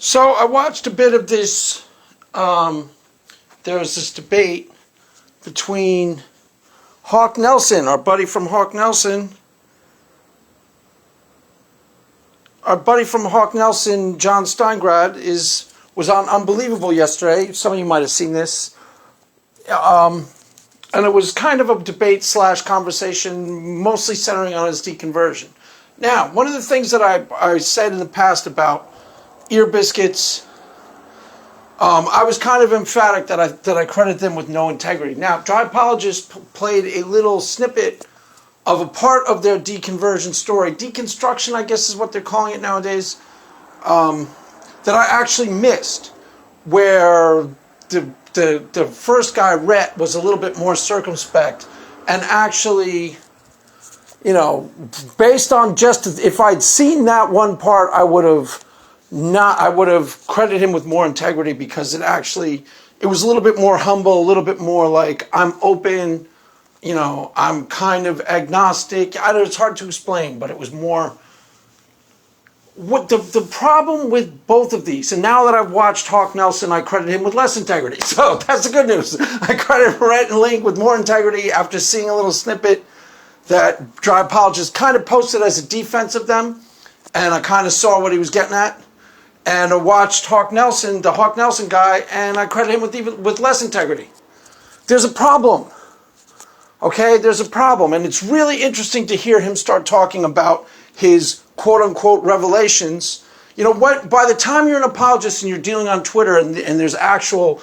So I watched a bit of this. There was this debate between Hawk Nelson, our buddy from Hawk Nelson, John Steingrad, was on Unbelievable yesterday. Some of you might have seen this. And it was kind of a debate / conversation, mostly centering on his deconversion. Now, one of the things that I said in the past about ear biscuits, I was kind of emphatic that I credit them with no integrity. Now, Dry Apologists played a little snippet of a part of their deconversion story, deconstruction, I guess is what they're calling it nowadays, that I actually missed, where the first guy, Rhett, was a little bit more circumspect and actually, based on just, if I'd seen that one part, I would have credited him with more integrity, because it was a little bit more humble, a little bit more like, I'm open, I'm kind of agnostic. It's hard to explain, but it was more. What the problem with both of these, and now that I've watched Hawk Nelson, I credit him with less integrity. So that's the good news. I credit Rhett and Link with more integrity after seeing a little snippet that Dry Apologists kind of posted as a defense of them, and I kind of saw what he was getting at. And I watched Hawk Nelson, the Hawk Nelson guy, and I credit him with less integrity. There's a problem. Okay, there's a problem, and it's really interesting to hear him start talking about his quote-unquote revelations. By the time you're an apologist and you're dealing on Twitter and there's actual,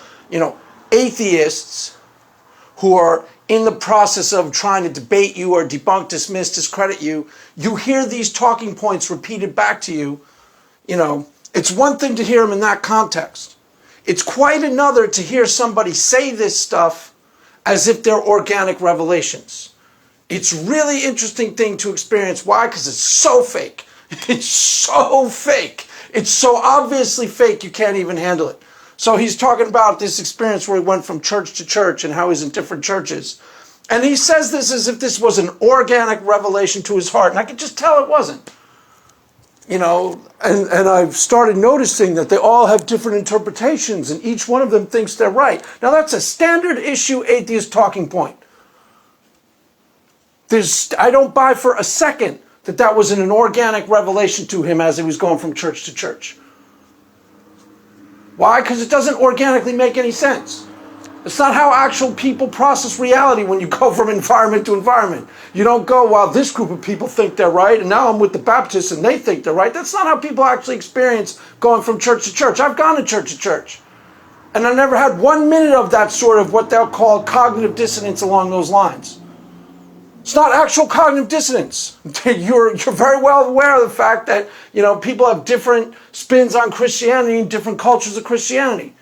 atheists who are in the process of trying to debate you or debunk, dismiss, discredit you, you hear these talking points repeated back to you. It's one thing to hear them in that context. It's quite another to hear somebody say this stuff as if they're organic revelations. It's a really interesting thing to experience. Why? Because it's so fake. It's so fake. It's so obviously fake you can't even handle it. So he's talking about this experience where he went from church to church and how he's in different churches. And he says this as if this was an organic revelation to his heart. And I could just tell it wasn't. And I've started noticing that they all have different interpretations and each one of them thinks they're right. Now that's a standard issue atheist talking point. I don't buy for a second that was an organic revelation to him as he was going from church to church. Why? Because it doesn't organically make any sense. It's not how actual people process reality when you go from environment to environment. You don't go, well, this group of people think they're right, and now I'm with the Baptists and they think they're right. That's not how people actually experience going from church to church. I've gone to church. And I never had 1 minute of that sort of what they'll call cognitive dissonance along those lines. It's not actual cognitive dissonance. You're very well aware of the fact that, people have different spins on Christianity and different cultures of Christianity.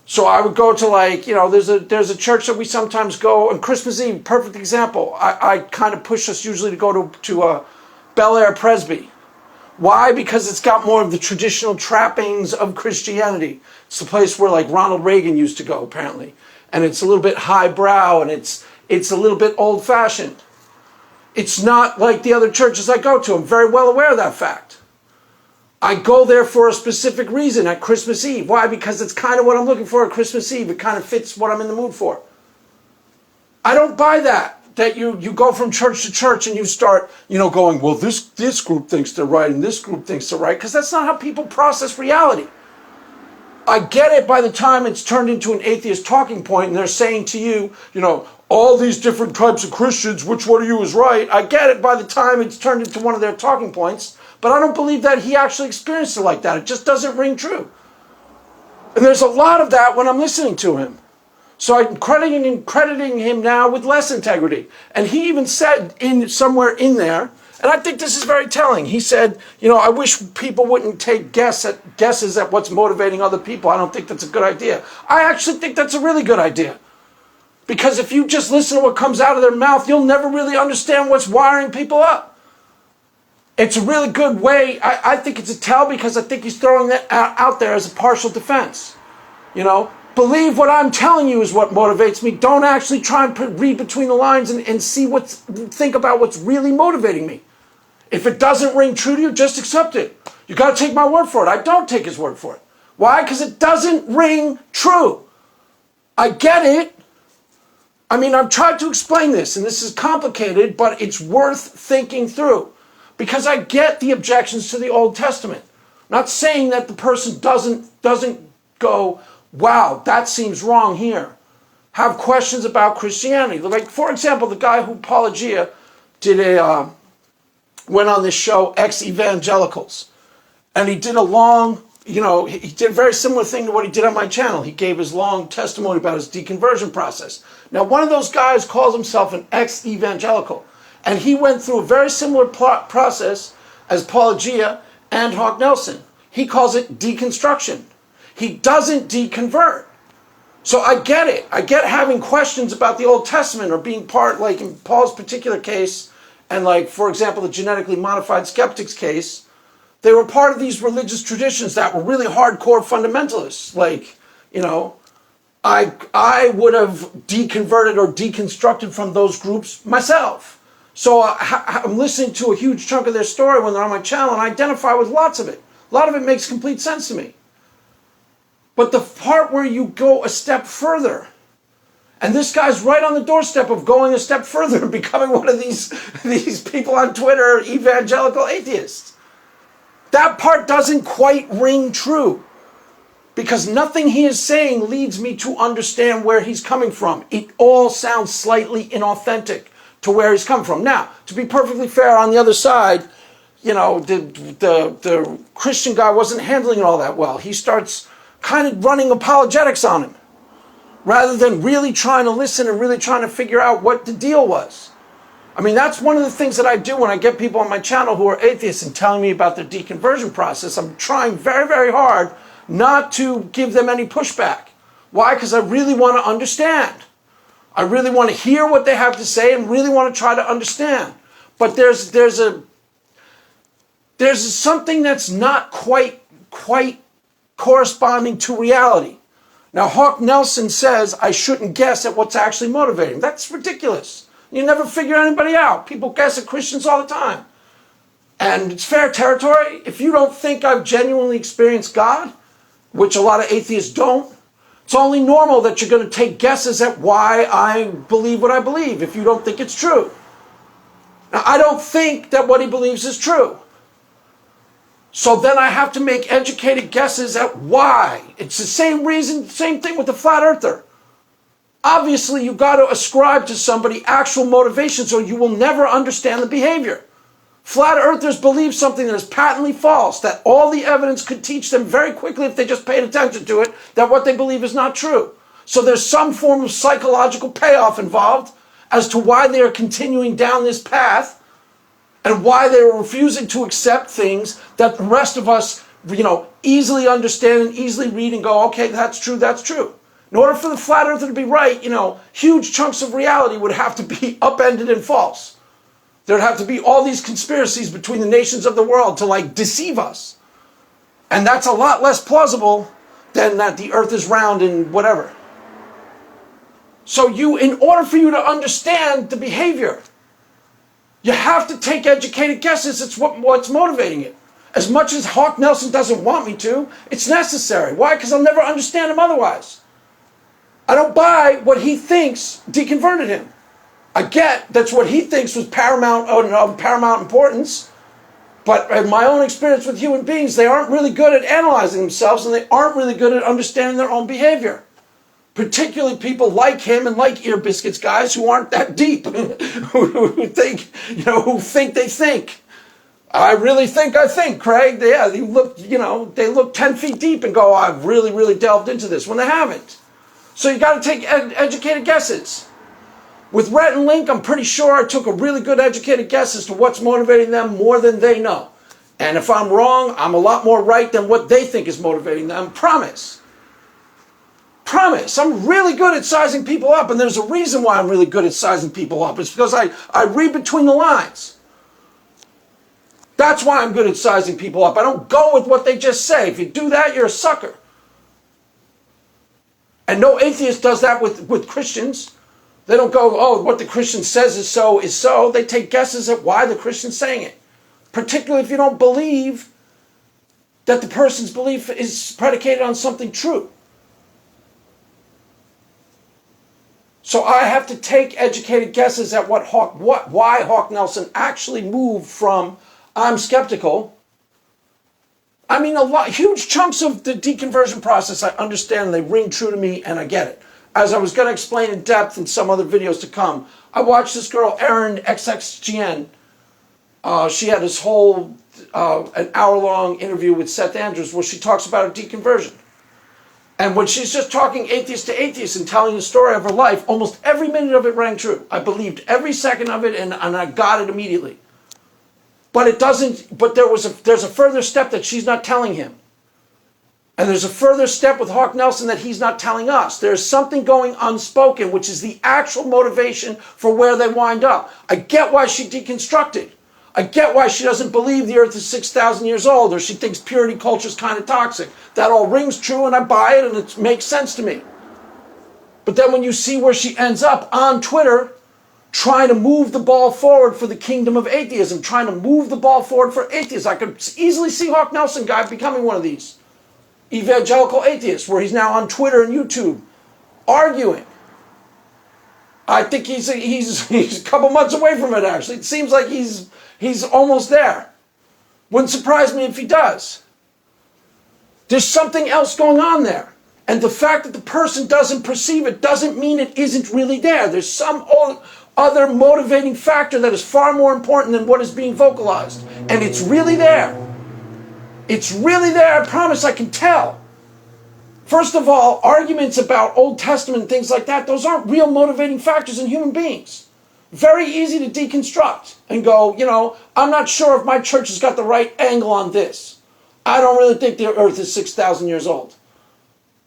So I would go to there's a church that we sometimes go on Christmas Eve, perfect example. I kind of push us usually to go to Bel Air Presby. Why? Because it's got more of the traditional trappings of Christianity. It's the place where Ronald Reagan used to go, apparently. And it's a little bit highbrow and it's a little bit old-fashioned. It's not like the other churches I go to. I'm very well aware of that fact. I go there for a specific reason at Christmas Eve. Why? Because it's kind of what I'm looking for at Christmas Eve. It kind of fits what I'm in the mood for. I don't buy that you go from church to church and you start, going, well, this group thinks they're right and this group thinks they're right, because that's not how people process reality. I get it by the time it's turned into an atheist talking point and they're saying to you, all these different types of Christians, which one of you is right? I get it by the time it's turned into one of their talking points, but I don't believe that he actually experienced it like that. It just doesn't ring true. And there's a lot of that when I'm listening to him. So I'm crediting him now with less integrity. And he even said somewhere in there, and I think this is very telling. He said, I wish people wouldn't take guesses at what's motivating other people. I don't think that's a good idea. I actually think that's a really good idea. Because if you just listen to what comes out of their mouth, you'll never really understand what's wiring people up. It's a really good way. I think it's a tell, because I think he's throwing that out there as a partial defense. Believe what I'm telling you is what motivates me. Don't actually try and read between the lines and think about what's really motivating me. If it doesn't ring true to you, just accept it. You got to take my word for it. I don't take his word for it. Why? Because it doesn't ring true. I get it. I mean, I've tried to explain this, and this is complicated, but it's worth thinking through. Because I get the objections to the Old Testament. I'm not saying that the person doesn't go, wow, that seems wrong here. Have questions about Christianity. Like, for example, the guy who Apologia went on this show, Ex-Evangelicals. And he did a long, he did a very similar thing to what he did on my channel. He gave his long testimony about his deconversion process. Now, one of those guys calls himself an ex-evangelical. And he went through a very similar process as Apologia and Hawk Nelson. He calls it deconstruction. He doesn't deconvert. So I get it. I get having questions about the Old Testament or being part, like in Paul's particular case, and like, for example, the genetically modified skeptics case, they were part of these religious traditions that were really hardcore fundamentalists. Like, I would have deconverted or deconstructed from those groups myself. So I'm listening to a huge chunk of their story when they're on my channel, and I identify with lots of it. A lot of it makes complete sense to me. But the part where you go a step further, and this guy's right on the doorstep of going a step further and becoming one of these people on Twitter, evangelical atheists. That part doesn't quite ring true. Because nothing he is saying leads me to understand where he's coming from. It all sounds slightly inauthentic to where he's coming from. Now, to be perfectly fair, on the other side, the Christian guy wasn't handling it all that well. He starts kind of running apologetics on him, rather than really trying to listen and really trying to figure out what the deal was. I mean, that's one of the things that I do when I get people on my channel who are atheists and telling me about their deconversion process. I'm trying very, very hard not to give them any pushback. Why? Because I really want to understand. I really want to hear what they have to say and really want to try to understand. But there's something that's not quite corresponding to reality. Now, Hawk Nelson says I shouldn't guess at what's actually motivating. That's ridiculous. You never figure anybody out. People guess at Christians all the time. And it's fair territory. If you don't think I've genuinely experienced God, which a lot of atheists don't, it's only normal that you're going to take guesses at why I believe what I believe if you don't think it's true. Now, I don't think that what he believes is true. So then I have to make educated guesses at why. It's the same reason, same thing with the flat earther. Obviously, you've got to ascribe to somebody actual motivations or you will never understand the behavior. Flat earthers believe something that is patently false, that all the evidence could teach them very quickly if they just paid attention to it, that what they believe is not true. So there's some form of psychological payoff involved as to why they are continuing down this path and why they are refusing to accept things that the rest of us, easily understand and easily read and go, okay, that's true, that's true. In order for the flat earther to be right, huge chunks of reality would have to be upended and false. There'd have to be all these conspiracies between the nations of the world to deceive us. And that's a lot less plausible than that the earth is round and whatever. So in order for you to understand the behavior, you have to take educated guesses. It's what's motivating it. As much as Hawk Nelson doesn't want me to, it's necessary. Why? Because I'll never understand him otherwise. I don't buy what he thinks deconverted him. I get that's what he thinks was paramount importance. But in my own experience with human beings, they aren't really good at analyzing themselves and they aren't really good at understanding their own behavior. Particularly people like him and like Ear Biscuits guys who aren't that deep, who think they think. I really think I think, Craig. Yeah, they look 10 feet deep and go, I've really, really delved into this, when they haven't. So you got to take educated guesses. With Rhett and Link, I'm pretty sure I took a really good educated guess as to what's motivating them more than they know. And if I'm wrong, I'm a lot more right than what they think is motivating them. Promise. Promise. I'm really good at sizing people up, and there's a reason why I'm really good at sizing people up. It's because I read between the lines. That's why I'm good at sizing people up. I don't go with what they just say. If you do that, you're a sucker. And no atheist does that with Christians. They don't go, oh, what the Christian says is so is so. They take guesses at why the Christian's saying it. Particularly if you don't believe that the person's belief is predicated on something true. So I have to take educated guesses at why Hawk Nelson actually moved from I'm skeptical. I mean, huge chunks of the deconversion process I understand, they ring true to me, and I get it. As I was going to explain in depth in some other videos to come, I watched this girl, Erin XXGN. She had this whole an hour-long interview with Seth Andrews where she talks about her deconversion. And when she's just talking atheist to atheist and telling the story of her life, almost every minute of it rang true. I believed every second of it, and I got it immediately. But it doesn't. But there's a further step that she's not telling him, and there's a further step with Hawk Nelson that he's not telling us. There's something going unspoken, which is the actual motivation for where they wind up. I get why she deconstructed. I get why she doesn't believe the earth is 6,000 years old, or she thinks purity culture is kind of toxic. That all rings true, and I buy it, and it makes sense to me. But then when you see where she ends up on Twitter, trying to move the ball forward for the kingdom of atheism, trying to move the ball forward for atheists, I could easily see Hawk Nelson guy becoming one of these evangelical atheists, where he's now on Twitter and YouTube arguing. I think he's a couple months away from it, actually. It seems like he's almost there. Wouldn't surprise me if he does. There's something else going on there. And the fact that the person doesn't perceive it doesn't mean it isn't really there. There's some other motivating factor that is far more important than what is being vocalized. And it's really there. It's really there, I promise. I can tell. First of all, arguments about Old Testament and things like that, those aren't real motivating factors in human beings. Very easy to deconstruct and go, I'm not sure if my church has got the right angle on this. I don't really think the earth is 6,000 years old.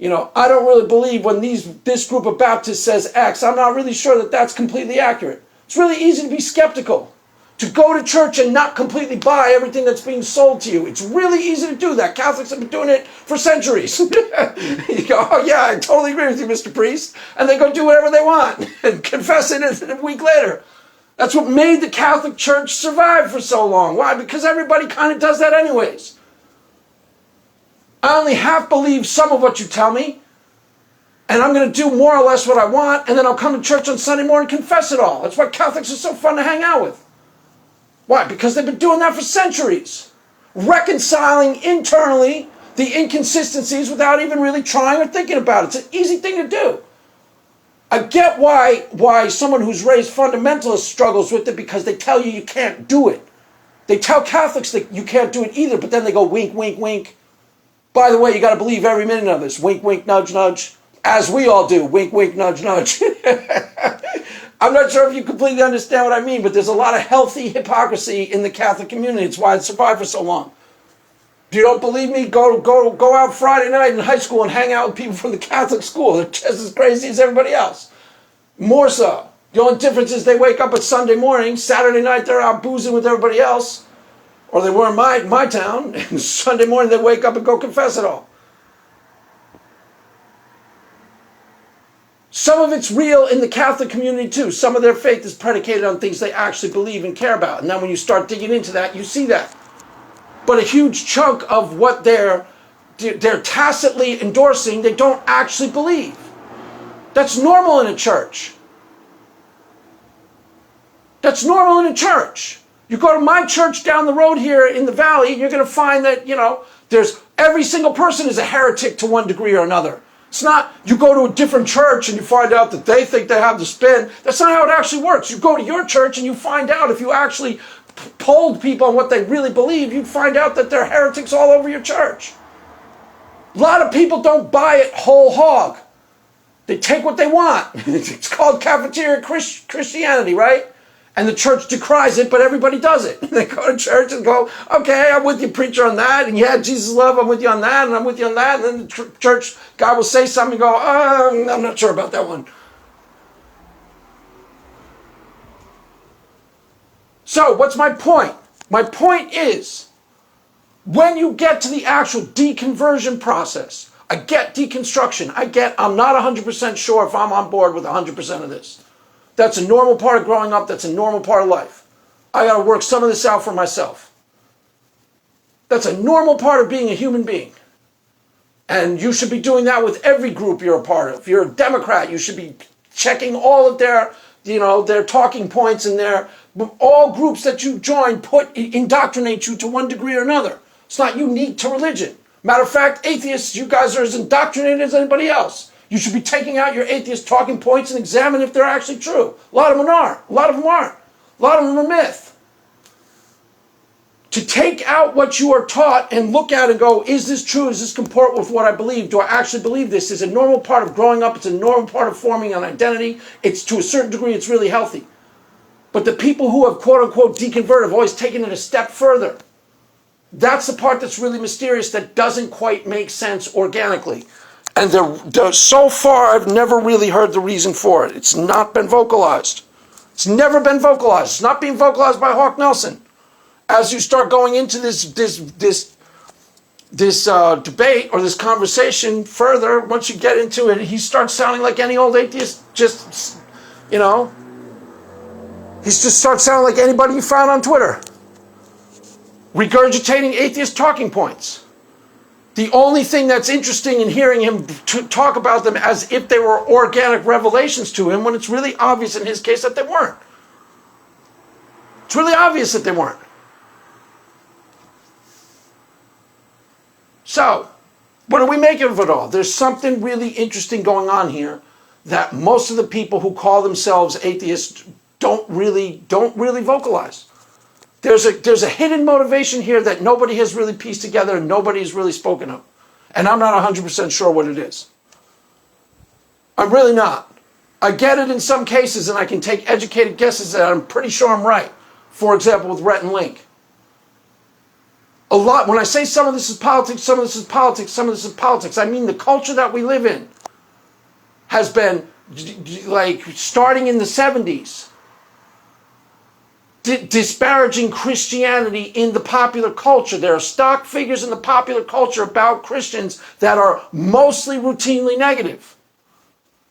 I don't really believe when this group of Baptists says X, I'm not really sure that that's completely accurate. It's really easy to be skeptical, to go to church and not completely buy everything that's being sold to you. It's really easy to do that. Catholics have been doing it for centuries. You go, oh yeah, I totally agree with you, Mr. Priest. And they go do whatever they want and confess it a week later. That's what made the Catholic Church survive for so long. Why? Because everybody kind of does that anyways. I only half believe some of what you tell me, and I'm going to do more or less what I want, and then I'll come to church on Sunday morning and confess it all. That's why Catholics are so fun to hang out with. Why? Because they've been doing that for centuries. Reconciling internally the inconsistencies without even really trying or thinking about it. It's an easy thing to do. I get why someone who's raised fundamentalist struggles with it, because they tell you can't do it. They tell Catholics that you can't do it either, but then they go wink, wink, wink. By the way, you got to believe every minute of this. Wink, wink, nudge, nudge. As we all do. Wink, wink, nudge, nudge. I'm not sure if you completely understand what I mean, but there's a lot of healthy hypocrisy in the Catholic community. It's why it survived for so long. If you don't believe me, go out Friday night in high school and hang out with people from the Catholic school. They're just as crazy as everybody else. More so. The only difference is they wake up at Sunday morning. Saturday night they're out boozing with everybody else. Or they were in my town. And Sunday morning they wake up and go confess it all. Some of it's real in the Catholic community too. Some of their faith is predicated on things they actually believe and care about. And then when you start digging into that, you see that. But a huge chunk of what they're tacitly endorsing, they don't actually believe. That's normal in a church. That's normal in a church. You go to my church down the road here in the valley, and you're going to find that, there's every single person is a heretic to one degree or another. It's not you go to a different church and you find out that they think they have the spin. That's not how it actually works. You go to your church and you find out, if you actually polled people on what they really believe, you'd find out that there are heretics all over your church. A lot of people don't buy it whole hog. They take what they want. It's called cafeteria Christianity, right? And the church decries it, but everybody does it. They go to church and go, okay, I'm with you, preacher, on that. And yeah, Jesus' love, I'm with you on that. And I'm with you on that. And then the church guy will say something and go, I'm not sure about that one. So what's my point? My point is, when you get to the actual deconversion process, I get deconstruction. I'm not 100% sure if I'm on board with 100% of this. That's a normal part of growing up. That's a normal part of life. I got to work some of this out for myself. That's a normal part of being a human being. And you should be doing that with every group you're a part of. If you're a Democrat, you should be checking all of their, their talking points and all groups that you join indoctrinate you to one degree or another. It's not unique to religion. Matter of fact, atheists, you guys are as indoctrinated as anybody else. You should be taking out your atheist talking points and examine if they're actually true. A lot of them are. A lot of them aren't. A lot of them are myth. To take out what you are taught and look at and go, is this true? Does this comport with what I believe? Do I actually believe this? Is a normal part of growing up. It's a normal part of forming an identity. It's to a certain degree, it's really healthy. But the people who have quote unquote deconverted have always taken it a step further. That's the part that's really mysterious, that doesn't quite make sense organically. And so far, I've never really heard the reason for it. It's not been vocalized. It's never been vocalized. It's not being vocalized by Hawk Nelson. As you start going into this debate or this conversation further, once you get into it, he starts sounding like any old atheist. He just starts sounding like anybody you found on Twitter, regurgitating atheist talking points. The only thing that's interesting in hearing him talk about them as if they were organic revelations to him, when it's really obvious in his case that they weren't. It's really obvious that they weren't. So, what do we make of it all? There's something really interesting going on here that most of the people who call themselves atheists don't really vocalize. There's a hidden motivation here that nobody has really pieced together and nobody has really spoken of. And I'm not 100% sure what it is. I'm really not. I get it in some cases and I can take educated guesses and I'm pretty sure I'm right. For example, with Rhett and Link. A lot, when I say some of this is politics, some of this is politics, some of this is politics, I mean the culture that we live in has been, like, starting in the 70s, disparaging Christianity in the popular culture. There are stock figures in the popular culture about Christians that are mostly routinely negative.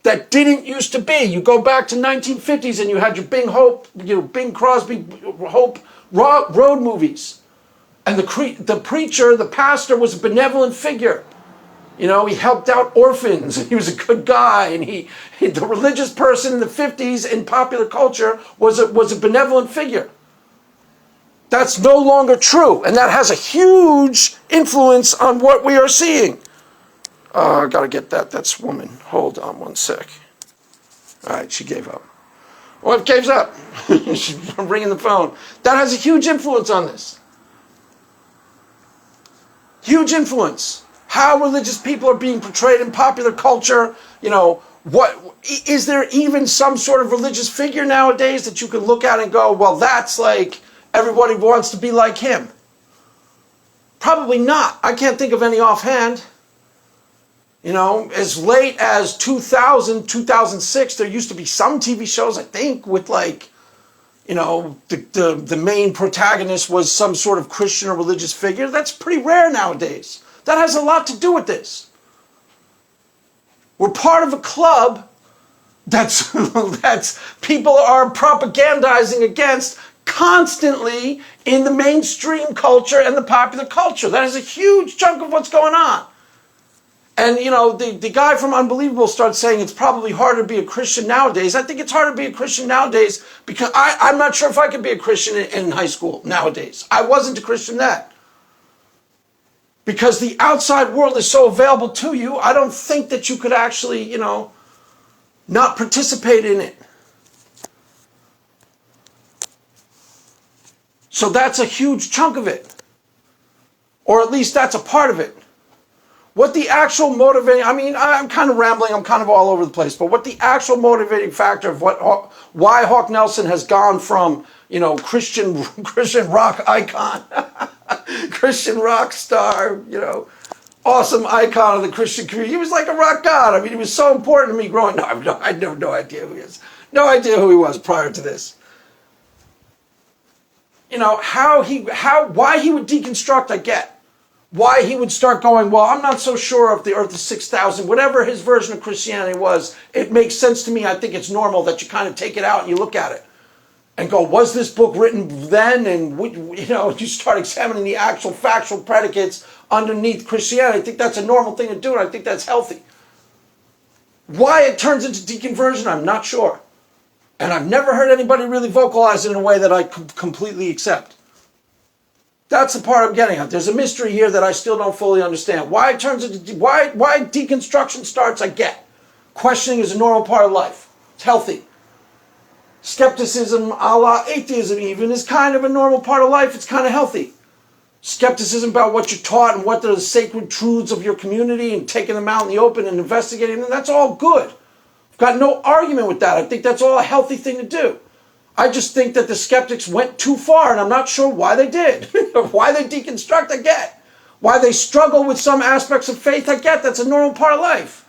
That didn't used to be. You go back to 1950s and you had your Bing Crosby, Hope road movies. And the preacher, the pastor, was a benevolent figure. He helped out orphans, and he was a good guy. And the religious person in the 50s in popular culture was a benevolent figure. That's no longer true, and that has a huge influence on what we are seeing. I gotta get that. That's woman. Hold on one sec. All right, she gave up. Well, it gave up. She's ringing the phone. That has a huge influence on this. Huge influence. How religious people are being portrayed in popular culture. What is there even some sort of religious figure nowadays that you can look at and go, well, that's like everybody wants to be like him? Probably not. I can't think of any offhand. As late as 2000, 2006, there used to be some TV shows, I think, with the main protagonist was some sort of Christian or religious figure. That's pretty rare nowadays. That has a lot to do with this. We're part of a club that's people are propagandizing against constantly in the mainstream culture and the popular culture. That is a huge chunk of what's going on. And, the guy from Unbelievable starts saying it's probably harder to be a Christian nowadays. I think it's harder to be a Christian nowadays because I'm not sure if I could be a Christian in high school nowadays. I wasn't a Christian then. Because the outside world is so available to you, I don't think that you could actually, not participate in it. So that's a huge chunk of it. Or at least that's a part of it. What the actual motivating, I'm kind of rambling, I'm kind of all over the place, but what the actual motivating factor of why Hawk Nelson has gone from, Christian rock icon, Christian rock star, awesome icon of the Christian community. He was like a rock god. He was so important to me growing up. I have no idea who he is. No idea who he was prior to this. Why he would deconstruct, I get. Why he would start going, well, I'm not so sure if the earth is 6,000, whatever his version of Christianity was, it makes sense to me. I think it's normal that you kind of take it out and you look at it. and go, was this book written then? And you start examining the actual factual predicates underneath Christianity. I think that's a normal thing to do, and I think that's healthy. Why it turns into deconversion, I'm not sure. And I've never heard anybody really vocalize it in a way that I completely accept. That's the part I'm getting at. There's a mystery here that I still don't fully understand. Why it turns into, why deconstruction starts, I get. Questioning is a normal part of life. It's healthy. Skepticism, a la atheism even, is kind of a normal part of life. It's kind of healthy. Skepticism about what you're taught and what are the sacred truths of your community and taking them out in the open and investigating them, that's all good. I've got no argument with that. I think that's all a healthy thing to do. I just think that the skeptics went too far, and I'm not sure why they did. Why they deconstruct, I get. Why they struggle with some aspects of faith, I get. That's a normal part of life.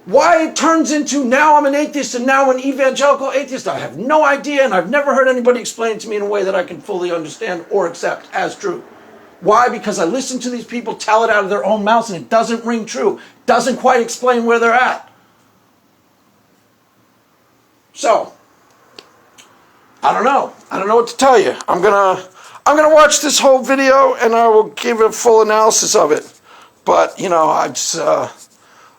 Why it turns into now I'm an atheist and now an evangelical atheist, I have no idea, and I've never heard anybody explain it to me in a way that I can fully understand or accept as true. Why? Because I listen to these people tell it out of their own mouths and it doesn't ring true. It doesn't quite explain where they're at. So, I don't know. I don't know what to tell you. I'm gonna watch this whole video and I will give a full analysis of it. But,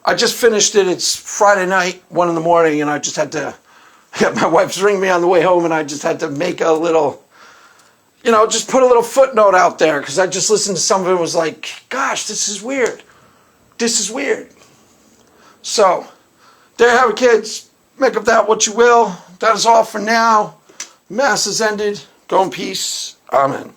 I just finished it. It's Friday night, 1 in the morning, and I just had to, my wife's ringing me on the way home, and I just had to make a little, just put a little footnote out there, because I just listened to some of it and was like, gosh, this is weird. This is weird. So, there you have it, kids. Make of that what you will. That is all for now. Mass has ended. Go in peace. Amen.